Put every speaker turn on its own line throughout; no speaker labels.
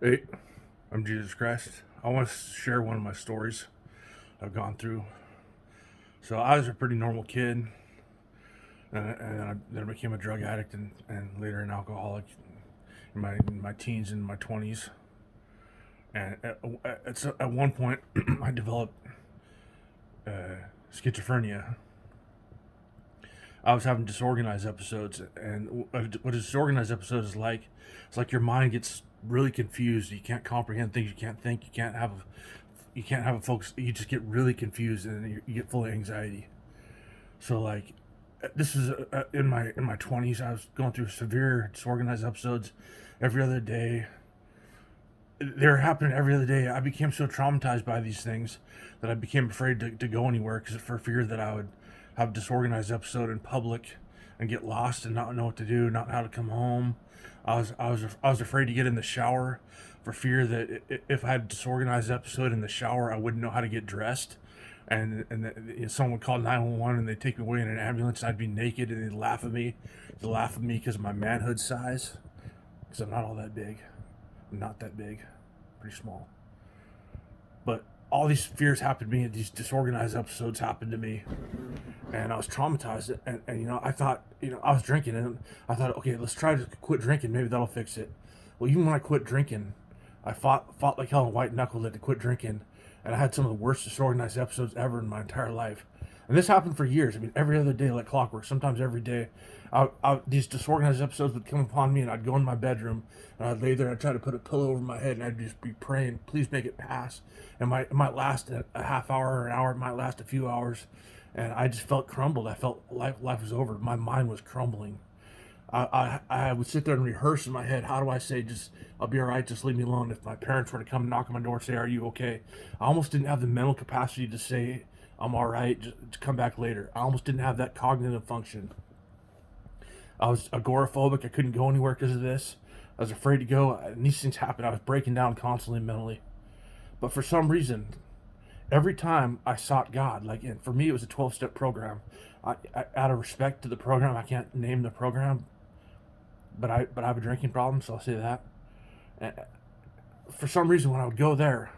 Hey, I'm Jesus Christ. I want to share one of my stories I've gone through. So I was a pretty normal kid, then I became a drug addict and later an alcoholic in my teens and my 20s. And at one point, I developed schizophrenia. I was having disorganized episodes, and what a disorganized episode is like, it's like your mind gets really confused. You can't comprehend things. You can't think. You can't have a focus. You just get really confused, and you get full of anxiety. So like, this is in my 20s. I was going through severe disorganized episodes every other day. They're happening every other day. I became so traumatized by these things that I became afraid to go anywhere because for fear that I would have a disorganized episode in public and get lost and not know what to do, not know how to come home. I was afraid to get in the shower for fear that if I had a disorganized episode in the shower, I wouldn't know how to get dressed. Someone would call 911 and they'd take me away in an ambulance and I'd be naked and they'd laugh at me. They'd laugh at me because of my manhood size. Because I'm not all that big. I'm not that big. Pretty small. But all these fears happened to me, and these disorganized episodes happened to me, and I was traumatized. And I thought, I was drinking, and I thought, okay, let's try to quit drinking. Maybe that'll fix it. Well, even when I quit drinking, I fought like hell and white knuckled it to quit drinking, and I had some of the worst disorganized episodes ever in my entire life. And this happened for years. I mean, every other day, like clockwork. Sometimes every day, these disorganized episodes would come upon me, and I'd go in my bedroom, and I'd lay there, and I'd try to put a pillow over my head, and I'd just be praying, please make it pass. And it might last a half hour or an hour. It might last a few hours, and I just felt crumbled. I felt life was over. My mind was crumbling. I would sit there and rehearse in my head, how do I say, just, I'll be all right, just leave me alone. If my parents were to come knock on my door and say, are you okay? I almost didn't have the mental capacity to say, I'm all right, just come back later. I almost didn't have that cognitive function. I was agoraphobic. I couldn't go anywhere because of this. I was afraid to go, and these things happened. I was breaking down constantly mentally. But for some reason, every time I sought God, and for me, it was a 12-step program. Out of respect to the program, I can't name the program, but I have a drinking problem, so I'll say that. And for some reason, when I would go there,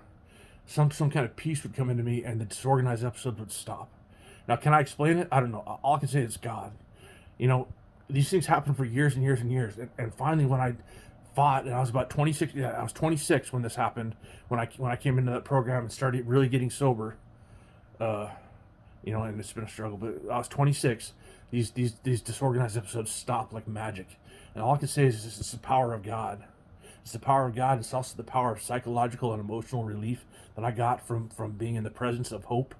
some kind of peace would come into me, and the disorganized episodes would stop. Now, can I explain it? I don't know. All I can say is God. You know, these things happened for years and years and years, and finally, when I fought, and I was about 26. Yeah, I was 26 when this happened. When I came into that program and started really getting sober. Uh, and it's been a struggle. But I was 26. These disorganized episodes stopped like magic, and all I can say is it's the power of God. It's the power of God. It's also the power of psychological and emotional relief that I got from being in the presence of hope.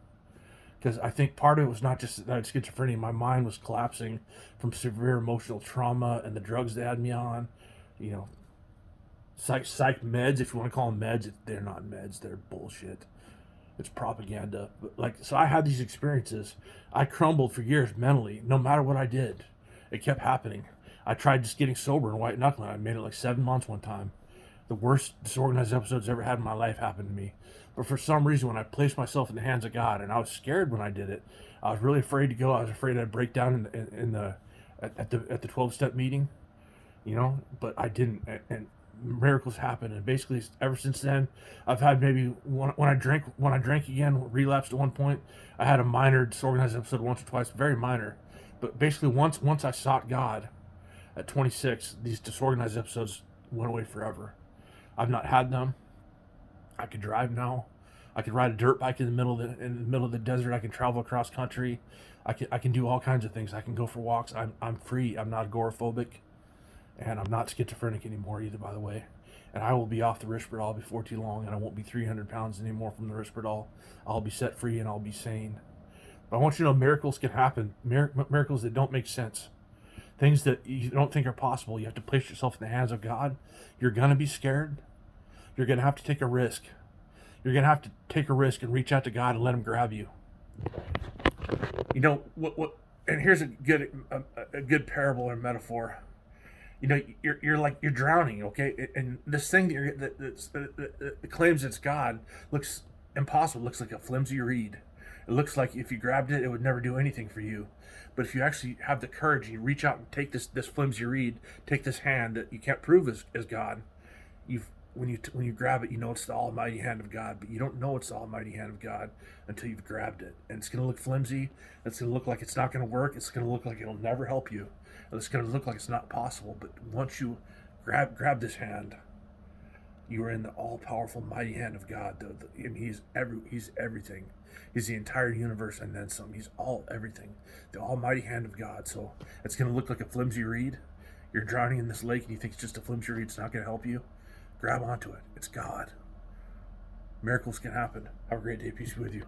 Because I think part of it was not just that I had schizophrenia. My mind was collapsing from severe emotional trauma and the drugs they had me on. You know, psych meds, if you want to call them meds. They're not meds. They're bullshit. It's propaganda. So I had these experiences. I crumbled for years mentally, no matter what I did. It kept happening. I tried just getting sober and white knuckling. I made it like 7 months one time. The worst disorganized episodes I ever had in my life happened to me. But for some reason, when I placed myself in the hands of God, and I was scared when I did it, I was really afraid to go. I was afraid I'd break down at the 12-step meeting, But I didn't, and miracles happened. And basically, ever since then, I've had maybe when I drank again, relapsed at one point. I had a minor disorganized episode once or twice, very minor. But basically, once I sought God at 26, these disorganized episodes went away forever. I've not had them. I could drive now. I could ride a dirt bike in the middle of the desert. I can travel across country. I can do all kinds of things. I can go for walks. I'm free. I'm not agoraphobic, and I'm not schizophrenic anymore either. By the way, and I will be off the Risperdal before too long, and I won't be 300 pounds anymore from the Risperdal. I'll be set free and I'll be sane. But I want you to know miracles can happen. Miracles that don't make sense. Things that you don't think are possible. You have to place yourself in the hands of God. You're gonna be scared. You're going to have to take a risk. You're going to have to take a risk and reach out to God and let Him grab you. What? And here's a good parable or metaphor. You're drowning, okay? And this thing that claims it's God looks impossible. It looks like a flimsy reed. It looks like if you grabbed it, it would never do anything for you. But if you actually have the courage, you reach out and take this flimsy reed, take this hand that you can't prove as God. when you grab it, you know it's the almighty hand of God, but you don't know it's the almighty hand of God until you've grabbed it. And it's going to look flimsy. It's going to look like it's not going to work. It's going to look like it'll never help you. It's going to look like it's not possible. But once you grab this hand, you are in the all-powerful, mighty hand of God. And He's everything. He's the entire universe and then some. He's everything. The almighty hand of God. So it's going to look like a flimsy reed. You're drowning in this lake and you think it's just a flimsy reed. It's not going to help you. Grab onto it. It's God. Miracles can happen. Have a great day. Peace be with you.